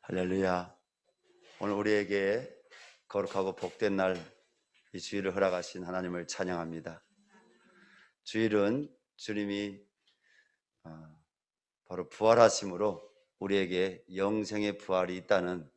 할렐루야. 오늘 우리에게 거룩하고 복된 날 이 주일을 허락하신 하나님을 찬양합니다. 주일은 주님이 바로 부활하심으로 우리에게 영생의 부활이 있다는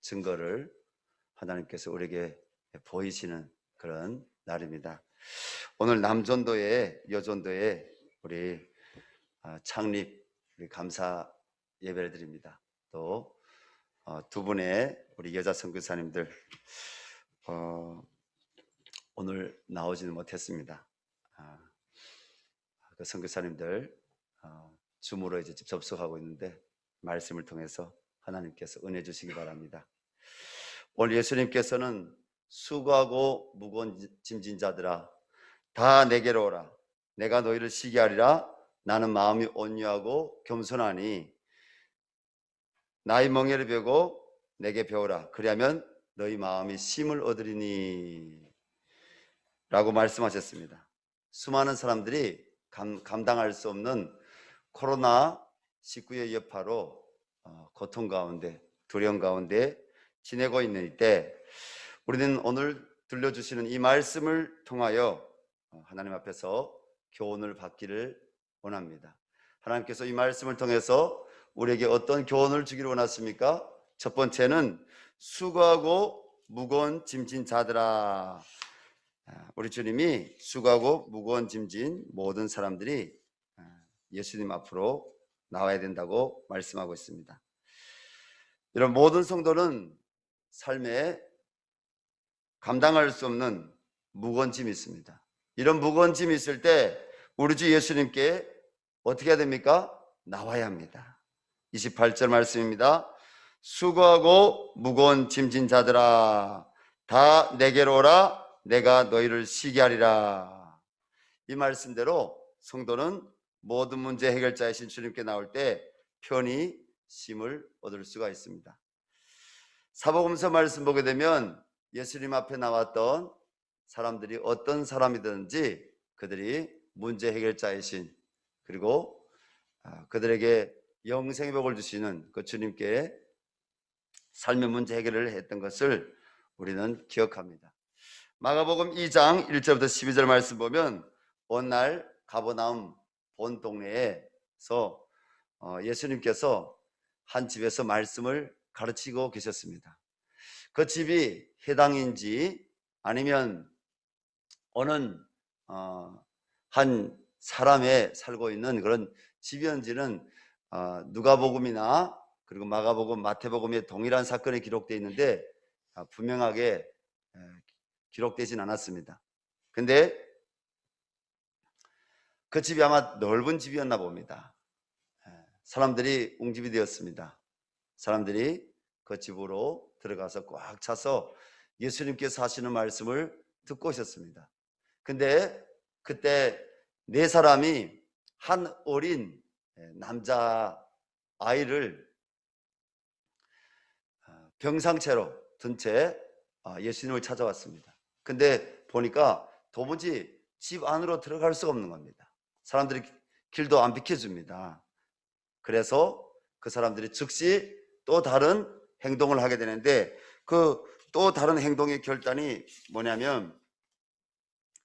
증거를 하나님께서 우리에게 보이시는 그런 날입니다. 오늘 남전도회, 여전도회 우리 창립 우리 감사 예배를 드립니다. 또 두 분의 우리 여자 선교사님들 오늘 나오지는 못했습니다. 그 선교사님들 줌으로 이제 접속하고 있는데 말씀을 통해서 하나님께서 은혜 주시기 바랍니다. 오늘 예수님께서는 수고하고 무거운 짐진 자들아 다 내게로 오라. 내가 너희를 쉬게 하리라. 나는 마음이 온유하고 겸손하니 나의 멍에를 베고 내게 배우라. 그리하면 너희 마음이 쉼을 얻으리니 라고 말씀하셨습니다. 수많은 사람들이 감당할 수 없는 코로나19의 여파로 고통 가운데 두려움 가운데 지내고 있는 이때 우리는 오늘 들려주시는 이 말씀을 통하여 하나님 앞에서 교훈을 받기를 원합니다. 하나님께서 이 말씀을 통해서 우리에게 어떤 교훈을 주기를 원하십니까? 첫 번째는 수고하고 무거운 짐진 자들아. 우리 주님이 수고하고 무거운 짐진 모든 사람들이 예수님 앞으로 나와야 된다고 말씀하고 있습니다. 이런 모든 성도는 삶에 감당할 수 없는 무거운 짐이 있습니다. 이런 무거운 짐이 있을 때 우리 주 예수님께 어떻게 해야 됩니까? 나와야 합니다. 28절 말씀입니다. 수고하고 무거운 짐진 자들아 다 내게로 오라. 내가 너희를 쉬게 하리라. 이 말씀대로 성도는 모든 문제 해결자이신 주님께 나올 때 편히 쉼을 얻을 수가 있습니다. 사복음서 말씀 보게 되면 예수님 앞에 나왔던 사람들이 어떤 사람이든지 그들이 문제 해결자이신 그리고 그들에게 영생의 복을 주시는 그 주님께 삶의 문제 해결을 했던 것을 우리는 기억합니다. 마가복음 2장 1절부터 12절 말씀 보면 어느 날 가버나움 본 동네에서 예수님께서 한 집에서 말씀을 가르치고 계셨습니다. 그 집이 해당인지 아니면 어느 한 사람의 살고 있는 그런 집이었는지는 누가복음이나 그리고 마가복음, 마태복음에 동일한 사건이 기록되어 있는데 분명하게 기록되진 않았습니다. 근데 그 집이 아마 넓은 집이었나 봅니다. 사람들이 옹집이 되었습니다. 사람들이 그 집으로 들어가서 꽉 차서 예수님께서 하시는 말씀을 듣고 오셨습니다. 근데 그때 네 사람이 한 어린 남자 아이를 병상체로 든 채 예수님을 찾아왔습니다. 근데 보니까 도무지 집 안으로 들어갈 수가 없는 겁니다. 사람들이 길도 안 비켜줍니다. 그래서 그 사람들이 즉시 또 다른 행동을 하게 되는데 그 또 다른 행동의 결단이 뭐냐면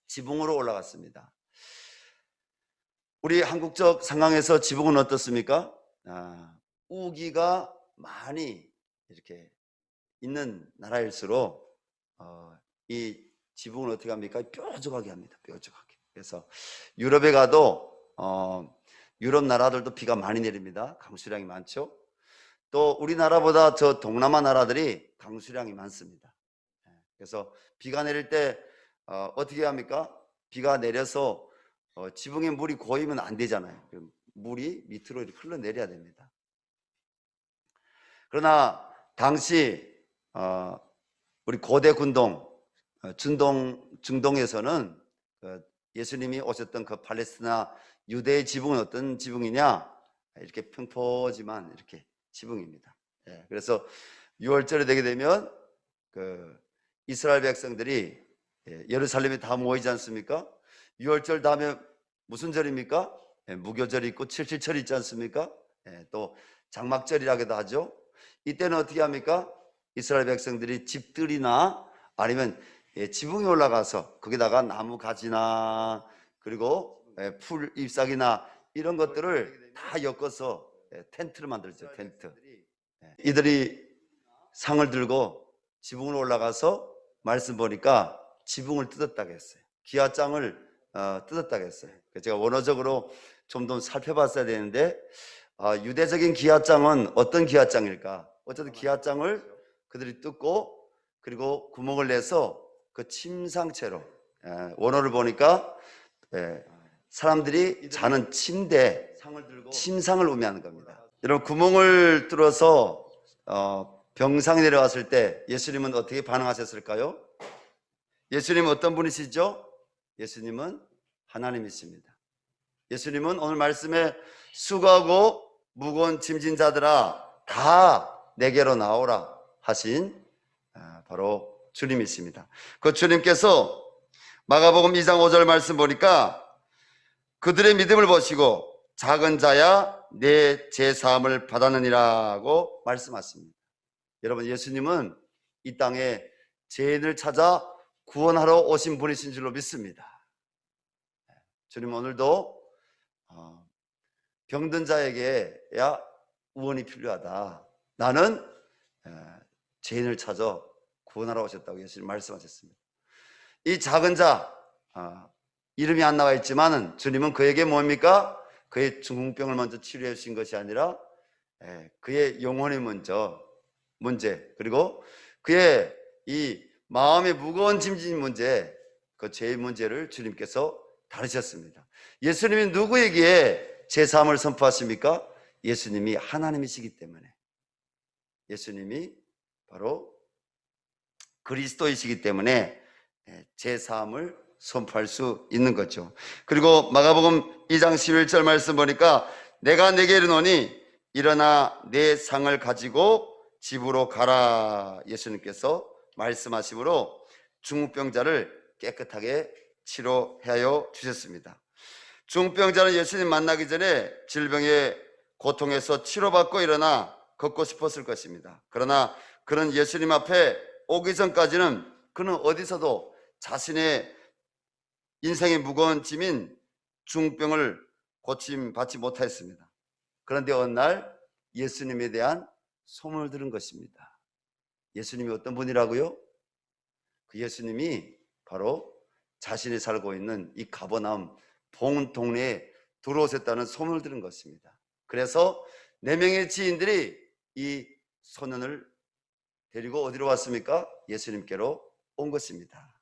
지붕으로 올라갔습니다. 우리 한국적 상황에서 지붕은 어떻습니까? 우기가 많이 이렇게 있는 나라일수록 이 지붕을 어떻게 합니까? 뾰족하게 합니다. 뾰족하게. 그래서 유럽에 가도 유럽 나라들도 비가 많이 내립니다. 강수량이 많죠. 또 우리나라보다 저 동남아 나라들이 강수량이 많습니다. 그래서 비가 내릴 때 어떻게 합니까? 비가 내려서 지붕에 물이 고이면 안 되잖아요. 물이 밑으로 이렇게 흘러내려야 됩니다. 그러나 당시 우리 고대 군동 중동에서는 예수님이 오셨던 그 팔레스티나 유대의 지붕은 어떤 지붕이냐? 이렇게 평포지만 이렇게 지붕입니다. 그래서 6월절이 되게 되면 그 이스라엘 백성들이 예루살렘에 다 모이지 않습니까? 6월절 다음에 무슨 절입니까? 무교절이 있고 칠칠절이 있지 않습니까? 또 장막절이라고도 하죠. 이때는 어떻게 합니까? 이스라엘 백성들이 집들이나 아니면 지붕에 올라가서 거기다가 나무 가지나 그리고 풀 잎사귀나 이런 것들을 다 엮어서 텐트를 만들었죠. 텐트. 이들이 상을 들고 지붕으로 올라가서 말씀 보니까 지붕을 뜯었다고 했어요. 기와장을 뜯었다고 했어요. 제가 원어적으로 좀 더 살펴봤어야 되는데 유대적인 기와장은 어떤 기와장일까? 어쨌든 기와장을 그들이 뜯고 그리고 구멍을 내서 그 침상채로 원어를 보니까 사람들이 자는 침대, 침상을 의미하는 겁니다. 여러분 구멍을 뚫어서 병상이 내려왔을 때 예수님은 어떻게 반응하셨을까요? 예수님은 어떤 분이시죠? 예수님은 하나님이십니다. 예수님은 오늘 말씀에 수고하고 무거운 짐진 자들아 다 내게로 나오라 하신 바로 주님이십니다. 그 주님께서 마가복음 2장 5절 말씀 보니까 그들의 믿음을 보시고 작은 자야 내 죄사함을 받았느니라고 말씀하십니다. 여러분 예수님은 이 땅에 죄인을 찾아 구원하러 오신 분이신 줄로 믿습니다. 주님 오늘도 병든 자에게야 구원이 필요하다. 나는 죄인을 찾아 구원하러 오셨다고 예수님 말씀하셨습니다. 이 작은 자 이름이 안 나와 있지만은 주님은 그에게 뭡니까? 그의 중풍병을 먼저 치료해 주신 것이 아니라 그의 영혼의 문제 그리고 그의 이 마음의 무거운 짐진 문제 그 죄의 문제를 주님께서 다루셨습니다. 예수님이 누구에게 제3을 선포하십니까? 예수님이 하나님이시기 때문에 예수님이 바로 그리스도이시기 때문에 제3을 선포할 수 있는 거죠. 그리고 마가복음 2장 11절 말씀 보니까 내가 내게 이르노니 일어나 내 상을 가지고 집으로 가라 예수님께서 말씀하심으로 중풍병자를 깨끗하게 치료하여 주셨습니다. 중풍병자는 예수님 만나기 전에 질병의 고통에서 치료받고 일어나 걷고 싶었을 것입니다. 그러나 그는 예수님 앞에 오기 전까지는 그는 어디서도 자신의 인생의 무거운 짐인 중병을 고침받지 못했습니다. 그런데 어느 날 예수님에 대한 소문을 들은 것입니다. 예수님이 어떤 분이라고요? 그 예수님이 바로 자신이 살고 있는 이 가버나움 봉 동네에 들어오셨다는 소문을 들은 것입니다. 그래서 4명의 지인들이 이 소년을 데리고 어디로 왔습니까? 예수님께로 온 것입니다.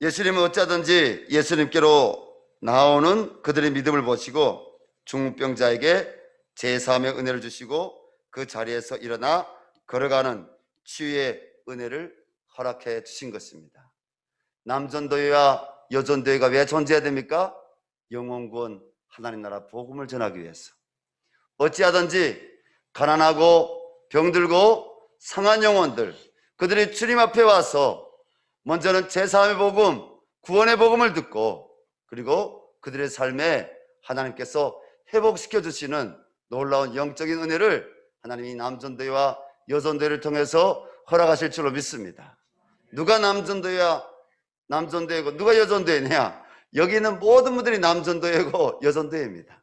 예수님은 어쩌든지 예수님께로 나오는 그들의 믿음을 보시고 중풍병자에게 제3의 은혜를 주시고 그 자리에서 일어나 걸어가는 치유의 은혜를 허락해 주신 것입니다. 남전도회와 여전도회가 왜 존재해야 됩니까? 영혼구원 하나님 나라 복음을 전하기 위해서. 어찌하든지 가난하고 병들고 상한 영혼들 그들이 주님 앞에 와서 먼저는 제3의 복음, 구원의 복음을 듣고 그리고 그들의 삶에 하나님께서 회복시켜 주시는 놀라운 영적인 은혜를 하나님이 남전도회와 여전도회를 통해서 허락하실 줄로 믿습니다. 누가 남전도회고 누가 여전도회냐? 여기 있는 모든 분들이 남전도회고 여전도회입니다.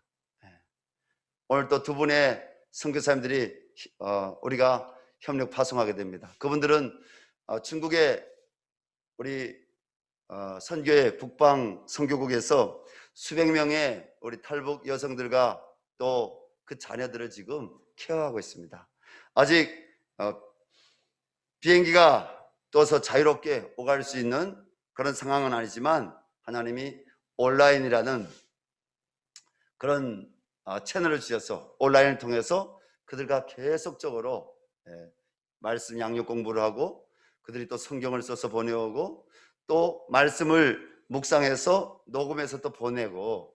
오늘 또 두 분의 선교사님들이 우리가 협력 파송하게 됩니다. 그분들은 중국의 우리 선교회 북방 선교국에서 수백 명의 우리 탈북 여성들과 또 그 자녀들을 지금 케어하고 있습니다. 아직 비행기가 떠서 자유롭게 오갈 수 있는 그런 상황은 아니지만 하나님이 온라인이라는 그런 채널을 주셔서 온라인을 통해서 그들과 계속적으로 말씀 양육 공부를 하고 그들이 또 성경을 써서 보내오고 또 말씀을 묵상해서 녹음해서 또 보내고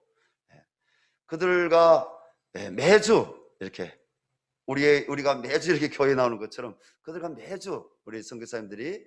그들과 매주 이렇게 우리가 매주 이렇게 교회 나오는 것처럼 그들과 매주 우리 선교사님들이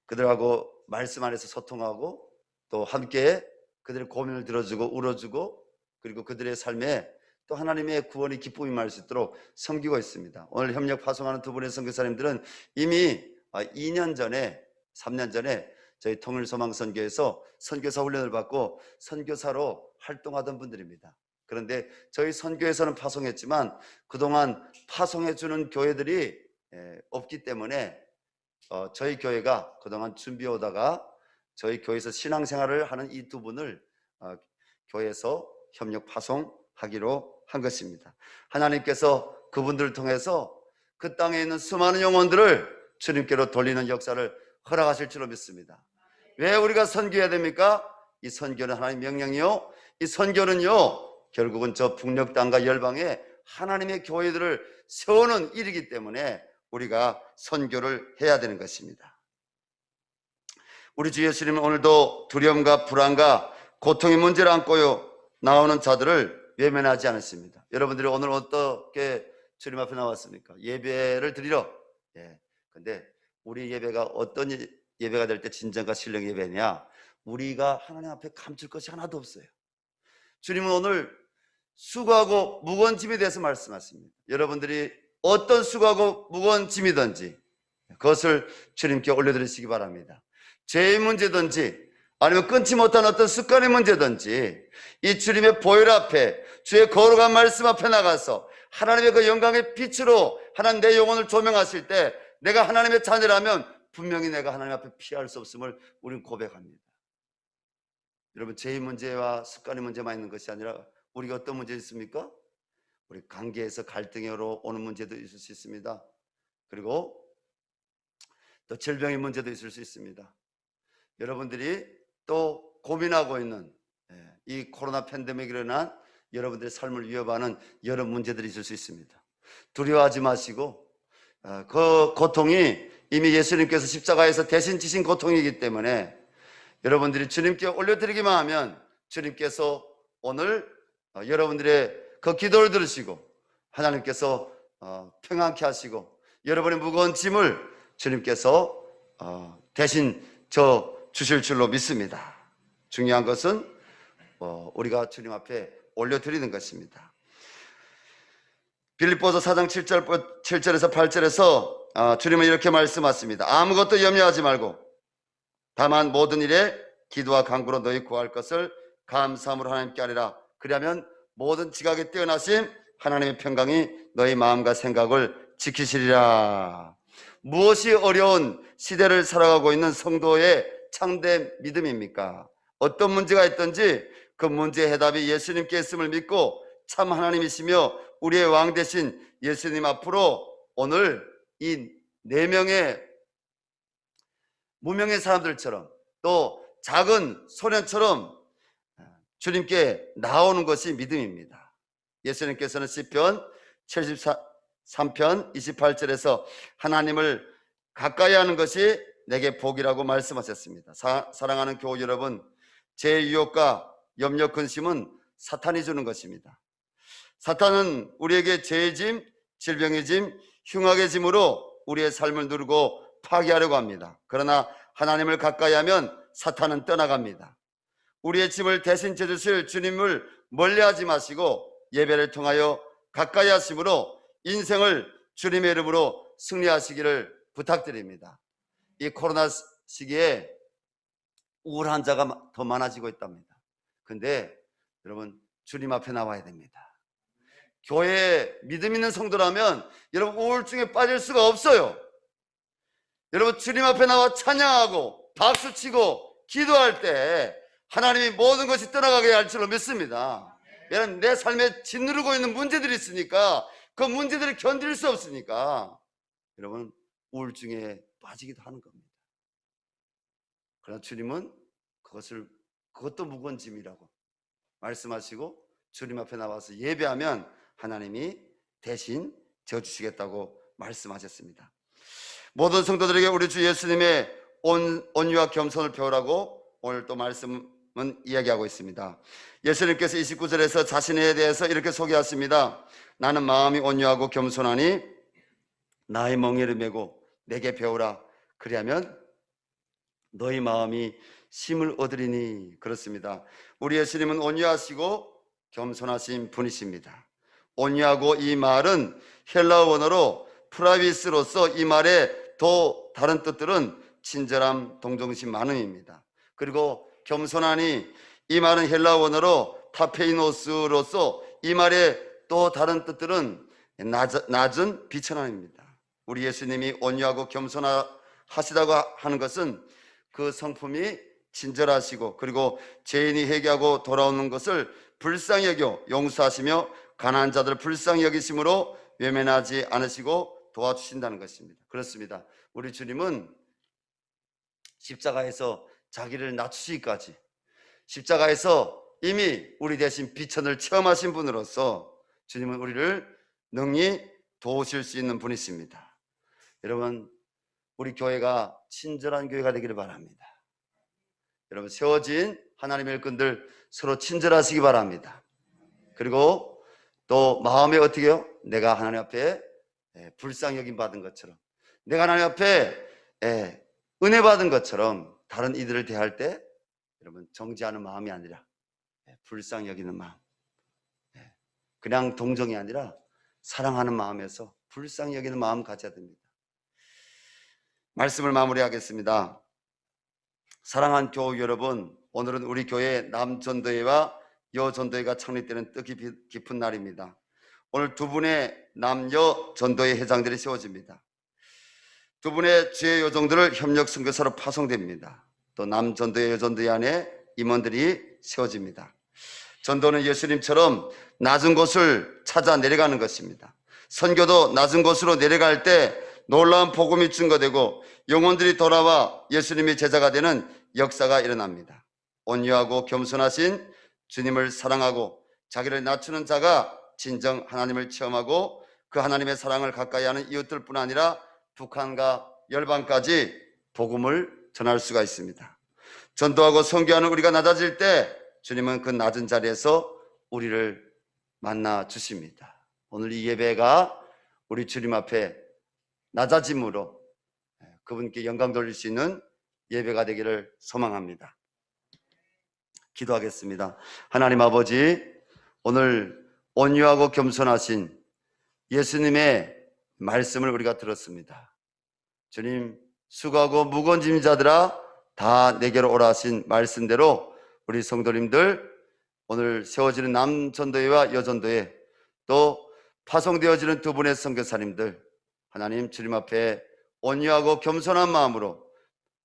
그들하고 말씀 안에서 소통하고 또 함께 그들의 고민을 들어주고 울어주고 그리고 그들의 삶에 또 하나님의 구원이 기쁨이 임할 수 있도록 섬기고 있습니다. 오늘 협력 파송하는 두 분의 선교사님들은 이미 2년 전에 3년 전에 저희 통일소망선교에서 선교사 훈련을 받고 선교사로 활동하던 분들입니다. 그런데 저희 선교에서는 파송했지만 그동안 파송해주는 교회들이 없기 때문에 저희 교회가 그동안 준비해 오다가 저희 교회에서 신앙생활을 하는 이 두 분을 교회에서 협력 파송하기로 한 것입니다. 하나님께서 그분들을 통해서 그 땅에 있는 수많은 영혼들을 주님께로 돌리는 역사를 허락하실 줄로 믿습니다. 왜 우리가 선교해야 됩니까? 이 선교는 하나님의 명령이요, 이 선교는요 결국은 저 북녘 땅과 열방에 하나님의 교회들을 세우는 일이기 때문에 우리가 선교를 해야 되는 것입니다. 우리 주 예수님은 오늘도 두려움과 불안과 고통의 문제를 안고 나오는 자들을 외면하지 않았습니다. 여러분들이 오늘 어떻게 주님 앞에 나왔습니까? 예배를 드리러. 근데 우리 예배가 어떤 예배가 될 때 진정과 신령 예배냐? 우리가 하나님 앞에 감출 것이 하나도 없어요. 주님은 오늘 수고하고 무거운 짐에 대해서 말씀하십니다. 여러분들이 어떤 수고하고 무거운 짐이든지 그것을 주님께 올려드리시기 바랍니다. 죄의 문제든지 아니면 끊지 못한 어떤 습관의 문제든지 이 주님의 보혈 앞에 주의 거룩한 말씀 앞에 나가서 하나님의 그 영광의 빛으로 하나님 내 영혼을 조명하실 때 내가 하나님의 자녀라면 분명히 내가 하나님 앞에 피할 수 없음을 우리는 고백합니다. 여러분, 죄의 문제와 습관의 문제만 있는 것이 아니라 우리가 어떤 문제 있습니까? 우리 관계에서 갈등으로 오는 문제도 있을 수 있습니다. 그리고 또 질병의 문제도 있을 수 있습니다. 여러분들이 또 고민하고 있는 이 코로나 팬데믹으로 인한 여러분들의 삶을 위협하는 여러 문제들이 있을 수 있습니다. 두려워하지 마시고 그 고통이 이미 예수님께서 십자가에서 대신 지신 고통이기 때문에 여러분들이 주님께 올려드리기만 하면 주님께서 오늘 여러분들의 그 기도를 들으시고 하나님께서 평안케 하시고 여러분의 무거운 짐을 주님께서 대신 져 주실 줄로 믿습니다. 중요한 것은 우리가 주님 앞에 올려드리는 것입니다. 빌립보서 4장 7절에서 8절에서 주님은 이렇게 말씀하십니다. 아무것도 염려하지 말고 다만 모든 일에 기도와 간구로 너희 구할 것을 감사함으로 하나님께 아뢰라. 그리하면 모든 지각에 뛰어나신 하나님의 평강이 너희 마음과 생각을 지키시리라. 무엇이 어려운 시대를 살아가고 있는 성도의 참된 믿음입니까? 어떤 문제가 있든지 그 문제의 해답이 예수님께 있음을 믿고 참 하나님이시며 우리의 왕 되신 예수님 앞으로 오늘 이 4명의 무명의 사람들처럼 또 작은 소년처럼 주님께 나오는 것이 믿음입니다. 예수님께서는 시편 73편 28절에서 하나님을 가까이 하는 것이 내게 복이라고 말씀하셨습니다. 사랑하는 교우 여러분, 제 유혹과 염려 근심은 사탄이 주는 것입니다. 사탄은 우리에게 죄의 짐, 질병의 짐, 흉악의 짐으로 우리의 삶을 누르고 파괴하려고 합니다. 그러나 하나님을 가까이 하면 사탄은 떠나갑니다. 우리의 짐을 대신 져주실 주님을 멀리하지 마시고 예배를 통하여 가까이 하심으로 인생을 주님의 이름으로 승리하시기를 부탁드립니다. 이 코로나 시기에 우울한 자가 더 많아지고 있답니다. 근데 여러분, 주님 앞에 나와야 됩니다. 교회에 믿음 있는 성도라면 여러분 우울증에 빠질 수가 없어요. 여러분, 주님 앞에 나와 찬양하고 박수치고 기도할 때 하나님이 모든 것이 떠나가게 할 줄로 믿습니다. 여러분, 내 삶에 짓누르고 있는 문제들이 있으니까 그 문제들을 견딜 수 없으니까 여러분 우울증에 빠지기도 하는 겁니다. 그러나 주님은 그것도 무거운 짐이라고 말씀하시고 주님 앞에 나와서 예배하면 하나님이 대신 져주시겠다고 말씀하셨습니다. 모든 성도들에게 우리 주 예수님의 온유와 겸손을 배우라고 오늘 또 말씀은 이야기하고 있습니다. 예수님께서 29절에서 자신에 대해서 이렇게 소개하십니다. 나는 마음이 온유하고 겸손하니 나의 멍에를 메고 내게 배우라. 그리하면 너희 마음이 쉼을 얻으리니. 그렇습니다. 우리 예수님은 온유하시고 겸손하신 분이십니다. 온유하고 이 말은 헬라어 원어로 프라비스로서 이 말의 또 다른 뜻들은 친절함, 동정심, 많음입니다. 그리고 겸손하니 이 말은 헬라어 원어로 타페이노스로서 이 말의 또 다른 뜻들은 낮은 비천함입니다. 우리 예수님이 온유하고 겸손하시다고 하는 것은 그 성품이 친절하시고 그리고 죄인이 회개하고 돌아오는 것을 불쌍히 여겨 용서하시며 가난한 자들을 불쌍히 여기심으로 외면하지 않으시고 도와주신다는 것입니다. 그렇습니다. 우리 주님은 십자가에서 자기를 낮추시기까지 십자가에서 이미 우리 대신 비천을 체험하신 분으로서 주님은 우리를 능히 도우실 수 있는 분이십니다. 여러분, 우리 교회가 친절한 교회가 되기를 바랍니다. 여러분, 세워진 하나님의 일꾼들 서로 친절하시기 바랍니다. 그리고 또 마음에 어떻게 해요? 내가 하나님 앞에 불쌍히 여김 받은 것처럼, 내가 하나님 앞에 은혜 받은 것처럼 다른 이들을 대할 때 여러분 정지하는 마음이 아니라 불쌍히 여기는 마음, 그냥 동정이 아니라 사랑하는 마음에서 불쌍히 여기는 마음 가져야 됩니다. 말씀을 마무리하겠습니다. 사랑하는 교우 여러분, 오늘은 우리 교회 남전도회와 여전도회가 창립되는 뜻이 깊은 날입니다. 오늘 두 분의 남여 전도회 회장들이 세워집니다. 두 분의 주의 요정들을 협력 선교사로 파송됩니다. 또 남전도회 여전도회 안에 임원들이 세워집니다. 전도는 예수님처럼 낮은 곳을 찾아 내려가는 것입니다. 선교도 낮은 곳으로 내려갈 때 놀라운 복음이 증거되고 영혼들이 돌아와 예수님의 제자가 되는 역사가 일어납니다. 온유하고 겸손하신 주님을 사랑하고 자기를 낮추는 자가 진정 하나님을 체험하고 그 하나님의 사랑을 가까이 하는 이웃들뿐 아니라 북한과 열방까지 복음을 전할 수가 있습니다. 전도하고 선교하는 우리가 낮아질 때 주님은 그 낮은 자리에서 우리를 만나 주십니다. 오늘 이 예배가 우리 주님 앞에 낮아짐으로 그분께 영광 돌릴 수 있는 예배가 되기를 소망합니다. 기도하겠습니다. 하나님 아버지, 오늘 온유하고 겸손하신 예수님의 말씀을 우리가 들었습니다. 주님, 수고하고 무거운 짐진 자들아 다 내게로 오라 하신 말씀대로 우리 성도님들 오늘 세워지는 남전도회와 여전도회 또 파송되어지는 두 분의 선교사님들 하나님 주님 앞에 온유하고 겸손한 마음으로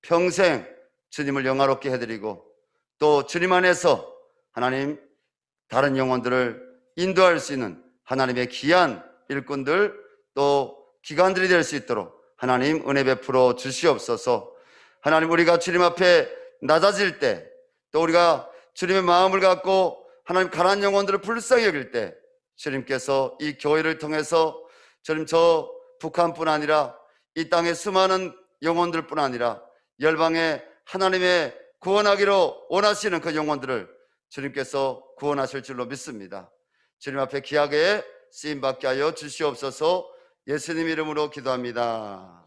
평생 주님을 영화롭게 해드리고 또 주님 안에서 하나님 다른 영혼들을 인도할 수 있는 하나님의 귀한 일꾼들 또 기관들이 될 수 있도록 하나님 은혜 베풀어 주시옵소서. 하나님 우리가 주님 앞에 낮아질 때 또 우리가 주님의 마음을 갖고 하나님 가난한 영혼들을 불쌍히 여길 때 주님께서 이 교회를 통해서 주님 저 북한뿐 아니라 이 땅의 수많은 영혼들뿐 아니라 열방에 하나님의 구원하기로 원하시는 그 영혼들을 주님께서 구원하실 줄로 믿습니다. 주님 앞에 귀하게 쓰임받게 하여 주시옵소서. 예수님 이름으로 기도합니다.